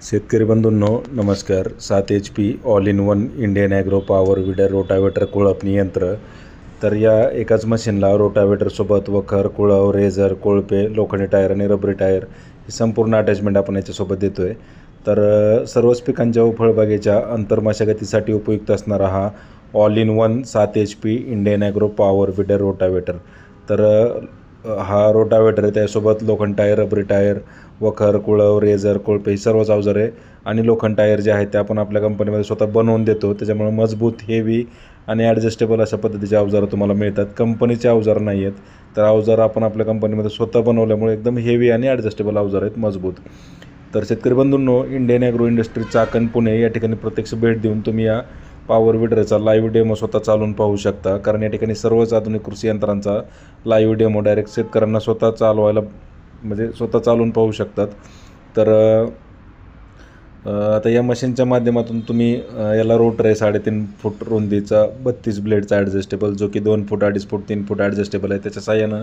शेतकरी बंधूंनो नमस्कार. 7 HP all in one Indian agro power weeder rotavator कोळपणी यंत्र. तर या एकाच मशीनला रोटावेटरसोबत वखर, कुळव, रेझर, कोळपे, लोखंडी टायर आणि रबरी टायर ही संपूर्ण अटॅचमेंट आपण याच्यासोबत देतो आहे. तर सर्वच पिकांच्या व फळबागेच्या अंतर्मशागतीसाठी उपयुक्त असणारा हा all in one 7 HP Indian agro power weeder rotavator. तर हा रोटावेटर आहे, त्यासोबत लोखंड टायर, रबरी टायर, वखर, कुळव, रेझर, कोळपे ही सर्वच अवजारे आणि लोखंड टायर जे आहेत ते आपण आपल्या कंपनीमध्ये स्वतः बनवून देतो. त्याच्यामुळे मजबूत, हेवी आणि ॲडजस्टेबल अशा पद्धतीचे अवजारं तुम्हाला मिळतात. कंपनीचे अवजार नाही आहेत, तर अवजार आपण आपल्या कंपनीमध्ये स्वतः बनवल्यामुळे एकदम हेवी आणि ॲडजस्टेबल अवजार आहेत, मजबूत. तर शेतकरी बंधूंनो, Indian agro industry Chakan Pune या ठिकाणी प्रत्यक्ष भेट देऊन तुम्ही या पॉवर विडरचा लाईव्ह डेमो स्वतः चालवून पाहू शकता. कारण या ठिकाणी सर्वच आधुनिक कृषी यंत्रांचा लाईव्ह डेमो डायरेक्ट शेतकऱ्यांना स्वतः चालवायला म्हणजे स्वतः चालवून पाहू शकतात. तर आता या मशीनच्या माध्यमातून तुम्ही याला रोटर आहे 3.5 फूट रुंदीचा 32 ब्लेडचा ॲडजस्टेबल, जो की 2 फूट, 2.5 फूट, 3 फूट ॲडजस्टेबल आहे. त्याच्या साहाय्यानं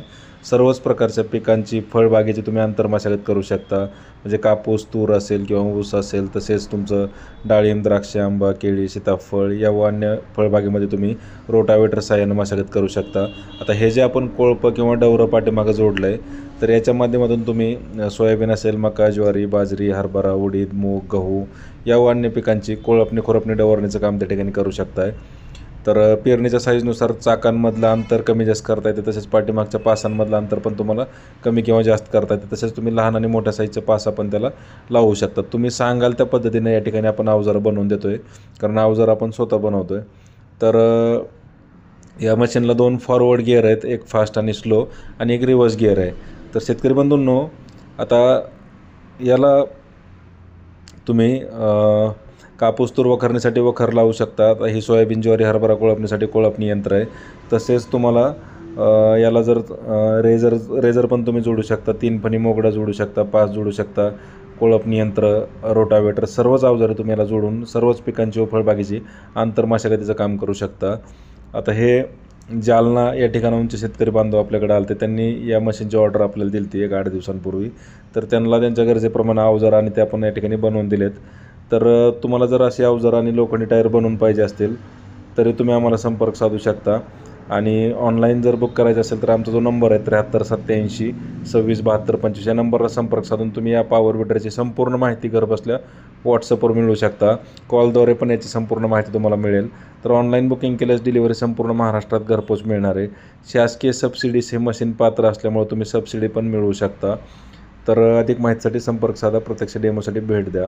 सर्वच प्रकारच्या पिकांची फळबागेची तुम्ही अंतर्मशागत करू शकता. म्हणजे कापूस, तूर असेल किंवा ऊस असेल, तसेच तुमचं डाळिंब, द्राक्ष, आंबा, केळी, सीताफळ या व अन्य फळबागेमध्ये तुम्ही रोटावेटर साहाय्यानं मशागत करू शकता. आता हे जे आपण कोळपं किंवा डवरं पाठीमागं जोडलं आहे, तर याच्या माध्यमातून तुम्ही सोयाबीन असेल, मका, ज्वारी, बाजरी, हरभरा, उडीद, मूग, गहू या व अन्य पिकांची कोळपणी, खुरपणी, डवरणीचं काम त्या ठिकाणी करू शकताय. तर पेरणीच्या साईजनुसार चाकांमधलं अंतर कमी जास्त करता येते, तसेच पाठीमागच्या पासांमधलं अंतर पण तुम्हाला कमी किंवा जास्त करता येते. तसेच तुम्ही लहान आणि मोठ्या साईजच्या पास पण त्याला लावू शकता. तुम्ही सांगाल त्या पद्धतीने या ठिकाणी आपण अवजारं बनवून देतो आहे, कारण अवजार आपण स्वतः बनवतो आहे. तर या मशीनला 2 फॉरवर्ड गिअर आहेत, एक फास्ट आणि स्लो आणि एक रिव्हर्स गिअर आहे. तर शेतकरी बंधूंनो, आता याला तुम्ही कापूस, तूर वखरण्यासाठी वखर लावू शकता. आता ही सोयाबीन, ज्वारी, हरभरा कोळपणीसाठी कोळपणी यंत्र आहे. तसेच तुम्हाला याला जर रेझर पण तुम्ही जोडू शकता, 3 फणी मोगडा जोडू शकता, 5 जोडू शकता. कोळपणी यंत्र, रोटावेटर सर्वच अवजारे तुम्ही याला जोडून सर्वच पिकांची व फळबागेची आंतरमशागतीचं काम करू शकता. आता हे जालना या ठिकाणाहूनचे शेतकरी बांधव आपल्याकडे आले, त्यांनी या मशीनची ऑर्डर आपल्याला दिली होती 1-8 दिवसांपूर्वी. तर त्यांना त्यांच्या गरजेप्रमाणे अवजार आणि ते आपण या ठिकाणी बनवून दिलेत. तर तुम्हाला जर असे अवजार आणि लोखंडी टायर बनवून पाहिजे असतील तरी तुम्ही आम्हाला संपर्क साधू शकता. आणि ऑनलाईन जर बुक करायचं असेल तर आमचा जो नंबर आहे 7387 26 72 25 या नंबरला संपर्क साधून तुम्ही या पॉवर विडरची संपूर्ण माहिती घरबसल्या व्हॉट्सअपवर मिळवू शकता. कॉलद्वारे पण याची संपूर्ण माहिती तुम्हाला मिळेल. तर ऑनलाईन बुकिंग केल्यास डिलिव्हरी संपूर्ण महाराष्ट्रात घरपोच मिळणार आहे. शासकीय सबसिडीज हे मशीन पात्र असल्यामुळे तुम्ही सबसिडी पण मिळवू शकता. तर अधिक माहितीसाठी संपर्क साधा, प्रत्यक्ष डेमोसाठी भेट द्या.